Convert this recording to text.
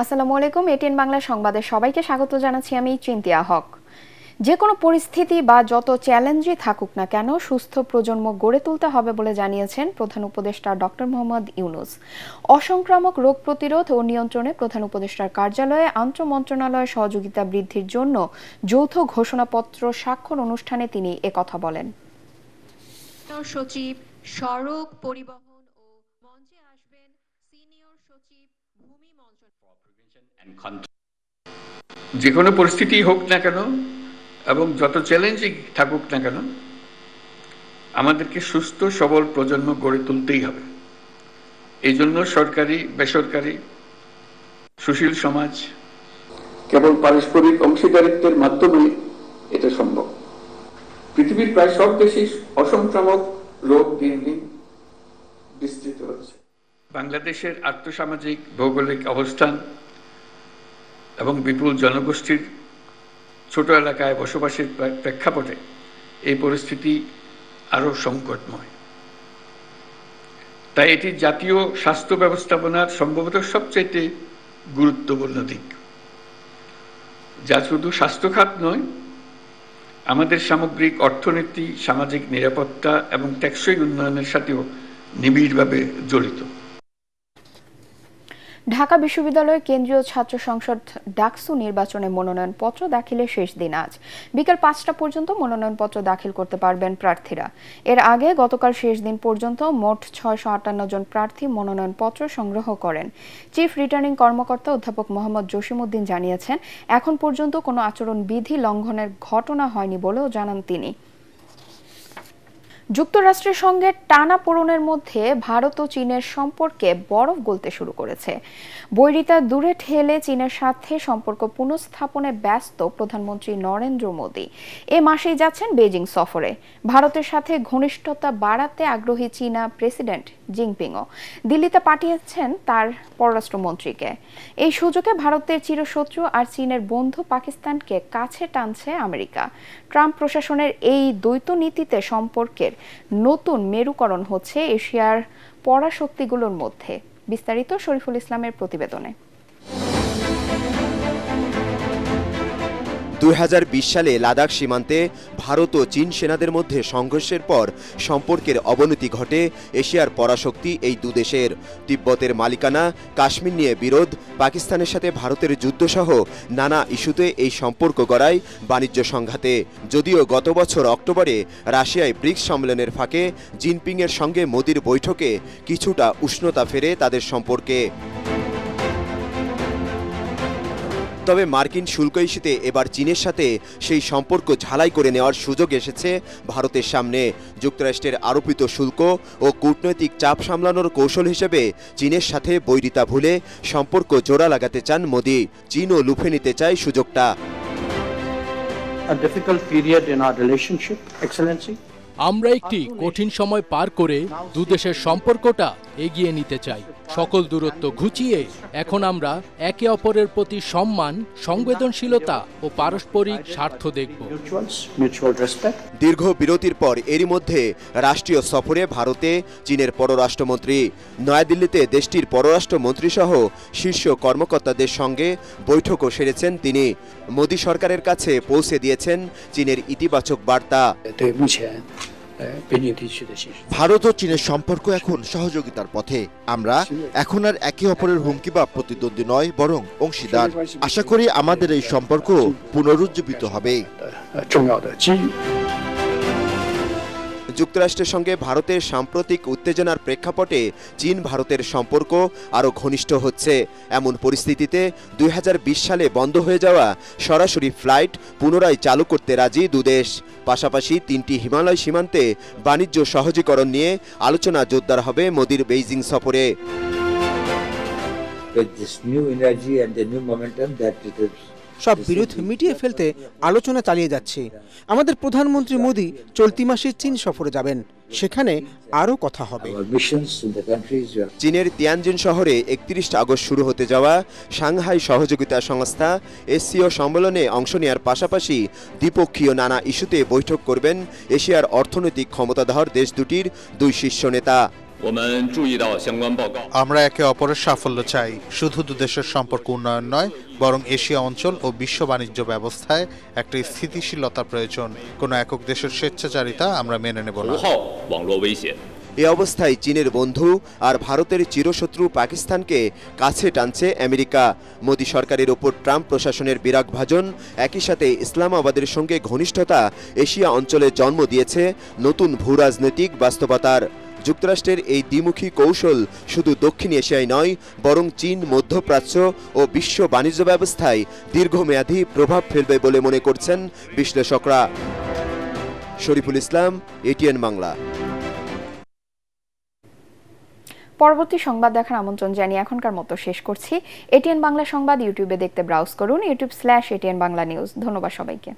আসসালামু আলাইকুম। এটিএন বাংলা সংবাদে সবাইকে স্বাগত জানাচ্ছি আমি চিন্তিয়া হক। যে কোনো পরিস্থিতি বা যত চ্যালেঞ্জই থাকুক না কেন সুস্থ প্রজন্ম গড়ে তুলতে হবে বলে জানিয়েছেন প্রধান উপদেষ্টা ডক্টর মোহাম্মদ ইউনূস। অসংক্রামক রোগ প্রতিরোধ ও নিয়ন্ত্রণে প্রধান উপদেষ্টার কার্যালয়ে আন্তঃমন্ত্রণালয় সহযোগিতা বৃদ্ধির জন্য যৌথ ঘোষণাপত্র স্বাক্ষর অনুষ্ঠানে তিনি একথা বলেন। সচিব সড়ক পরিবহন ও মঞ্চে আসবেন সিনিয়র সচিব ভূমি মন্ত্রণালয়। যে কোনো পরিস্থিতি হোক না কেন এবং যত চ্যালেঞ্জিং থাকুক না কেন আমাদেরকে সুস্থ সবল প্রজন্ম গড়ে তুলতেই হবে। এই জন্য সরকারি বেসরকারি সুশীল সমাজ কেবল পারস্পরিক অংশীদারিত্বের মাধ্যমে এটা সম্ভব। পৃথিবীর প্রায় সব দেশেই অসংক্রামক রোগ দিন দিন বিস্তৃত হচ্ছে। বাংলাদেশের আর্থসামাজিক ভৌগোলিক অবস্থান এবং বিপুল জনগোষ্ঠীর ছোট এলাকায় বসবাসের প্রেক্ষাপটে এই পরিস্থিতি আরো সংকটময়। তাই এটি জাতীয় স্বাস্থ্য ব্যবস্থাপনার সম্ভবত সবচেয়ে গুরুত্বপূর্ণ দিক, যা শুধু স্বাস্থ্য খাত নয়, আমাদের সামগ্রিক অর্থনীতি, সামাজিক নিরাপত্তা এবং টেকসই উন্নয়নের সাথেও নিবিড়ভাবে জড়িত। ঢাকা বিশ্ববিদ্যালয় কেন্দ্রীয় ছাত্র সংসদ ডাকসু নির্বাচনে মনোনয়নপত্র দাখিলের শেষ দিন আজ। বিকেল ৫টা পর্যন্ত মনোনয়নপত্র দাখিল করতে পারবেন প্রার্থীরা। এর আগে গতকাল শেষ দিন পর্যন্ত মোট ৬৫৮ জন প্রার্থী মনোনয়নপত্র সংগ্রহ করেন। চিফ রিটার্নিং কর্মকর্তা অধ্যাপক মোহাম্মদ জসিমউদ্দিন জানিয়েছেন, এখন পর্যন্ত কোনো আচরণবিধি লঙ্ঘনের ঘটনা হয়নি বলেও জানান তিনি। যুক্তরাষ্ট্রের সঙ্গে টানাপোড়েনের মধ্যে ভারত ও চীনের সম্পর্কে বরফ গলতে শুরু করেছে। বৈরিতা দূরে ঠেলে চীনের সাথে সম্পর্ক পুনঃস্থাপনে ব্যস্ত প্রধানমন্ত্রী নরেন্দ্র মোদি। এ মাসেই যাচ্ছেন বেজিং সফরে। ভারতের সাথে ঘনিষ্ঠতা বাড়াতে আগ্রহী চীনা প্রেসিডেন্ট জিনপিংও দিল্লিতে পাঠিয়েছেন তার পররাষ্ট্রমন্ত্রীকে। এই সুযোগে ভারতের চিরশত্রু আর চীনের বন্ধু পাকিস্তানকে কাছে টানছে আমেরিকা। ট্রাম্প প্রশাসনের এই দ্বৈত নীতিতে সম্পর্কের নতুন মেরুকরণ হচ্ছে এশিয়ার পরাশক্তিগুলোর মধ্যে। বিস্তারিত শরীফুল ইসলামের প্রতিবেদনে। ২০২০ সালে লাদাখ সীমান্তে ভারত ও চীন সেনাদের মধ্যে সংঘর্ষের পর সম্পর্কের অবনতি ঘটে এশিয়ার পরাশক্তি এই দুদেশের। তিব্বতের মালিকানা, কাশ্মীর নিয়ে বিরোধ, পাকিস্তানের সাথে ভারতের যুদ্ধসহ নানা ইস্যুতে এই সম্পর্ক গড়ায় বাণিজ্য সংঘাতে। যদিও গত বছর অক্টোবরে রাশিয়ায় ব্রিক্স সম্মেলনের ফাঁকে জিনপিংয়ের সঙ্গে মোদির বৈঠকে কিছুটা উষ্ণতা ফেরে তাদের সম্পর্কে। তবে মার্কিন শুল্ক ইস্যুতে এবার চীনের সাথে সেই সম্পর্ক ঝালাই করে নেওয়ার সুযোগ এসেছে ভারতের সামনে। যুক্তরাষ্ট্রের আরোপিত শুল্ক ও কূটনৈতিক চাপ সামলানোর কৌশল হিসেবে চীনের সাথে বৈরিতা ভুলে সম্পর্ক জোড়া লাগাতে চান মোদি। চীনও লুফে নিতে চায় সুযোগটা। আমরা একটি কঠিন সময় পার করে দুদেশের সম্পর্কটা এগিয়ে নিতে চাই। সকল দূরত্ব ঘুচিয়ে এখন আমরা একে অপরের প্রতি সম্মান, সংবেদনশীলতা ও পারস্পরিক স্বার্থ দেখব। দীর্ঘ বিরতির পর এরই মধ্যে রাষ্ট্রীয় সফরে ভারতে চীনের পররাষ্ট্রমন্ত্রী। নয়াদিল্লিতে দেশটির পররাষ্ট্রমন্ত্রী সহ শীর্ষ কর্মকর্তাদের সঙ্গে বৈঠকও সেরেছেন তিনি। মোদী সরকারের কাছে পৌঁছে দিয়েছেন চীনের ইতিবাচক বার্তা। ভারত ও চীনের সম্পর্ক এখন সহযোগিতার পথে। আমরা এখন আর একে অপরের হুমকি বা প্রতিদ্বন্দ্বী নয়, বরং অংশীদার। আশা করি আমাদের এই সম্পর্ক পুনরুজ্জীবিত হবে। যুক্তরাষ্ট্রের সঙ্গে ভারতের সাম্প্রতিক উত্তেজনার প্রেক্ষাপটে চীন ভারতের সম্পর্ক আরও ঘনিষ্ঠ হচ্ছে। এমন পরিস্থিতিতে ২০২০ সালে বন্ধ হয়ে যাওয়া সরাসরি ফ্লাইট পুনরায় চালু করতে রাজি দুদেশ। পাশাপাশি ৩টি হিমালয় সীমান্তে বাণিজ্য সহজীকরণ নিয়ে আলোচনা জোরদার হবে মোদির বেইজিং সফরে। সব বিরোধ মিটিয়ে ফেলতে আলোচনা চালিয়ে যাচ্ছে। আমাদের প্রধানমন্ত্রী মোদি চলতি মাসে চীন সফরে যাবেন, সেখানে আরও কথা হবে। চীনের তিয়ানজিন শহরে ৩১ আগস্ট শুরু হতে যাওয়া সাংহাই সহযোগিতা সংস্থা এসসিও সম্মেলনে অংশ নেওয়ার পাশাপাশি দ্বিপক্ষীয় নানা ইস্যুতে বৈঠক করবেন এশিয়ার অর্থনৈতিক ক্ষমতাধর দেশ দুটির দুই শীর্ষ নেতা। আমরা একে অপরের সাফল্য চাই, শুধু দুদেশের সম্পর্ক উন্নয়ন নয়, বরং এশিয়া অঞ্চল ও বিশ্ব বাণিজ্য ব্যবস্থায় একটি স্থিতিশীলতা প্রয়োজন। কোনো একক দেশের স্বেচ্ছাচারিতা আমরা মেনে নেব না। এ অবস্থায় চীনের বন্ধু আর ভারতের চিরশত্রু পাকিস্তানকে কাছে টানছে আমেরিকা। মোদী সরকারের ওপর ট্রাম্প প্রশাসনের বিরাগভাজন, একই সাথে ইসলামাবাদের সঙ্গে ঘনিষ্ঠতা এশিয়া অঞ্চলে জন্ম দিয়েছে নতুন ভূরাজনৈতিক বাস্তবতার। যুক্তরাষ্ট্রের এই দ্বিমুখী কৌশল শুধু দক্ষিণ এশিয়ায় নয়, বরং চীন, মধ্যপ্রাচ্য ও বিশ্ব বাণিজ্য ব্যবস্থায় দীর্ঘমেয়াদী প্রভাব ফেলবে বলে মনে করছেন বিশ্লেষকরা। শরীফুল ইসলাম, এটিএন বাংলা। পরবর্তী সংবাদ দেখার আমন্ত্রণ জানিয়ে এখনকার মতো শেষ করছি। এটিএন বাংলা সংবাদ ইউটিউবে দেখতে ব্রাউজ করুন, youtube/ATN Bangla News। ধন্যবাদ সবাইকে।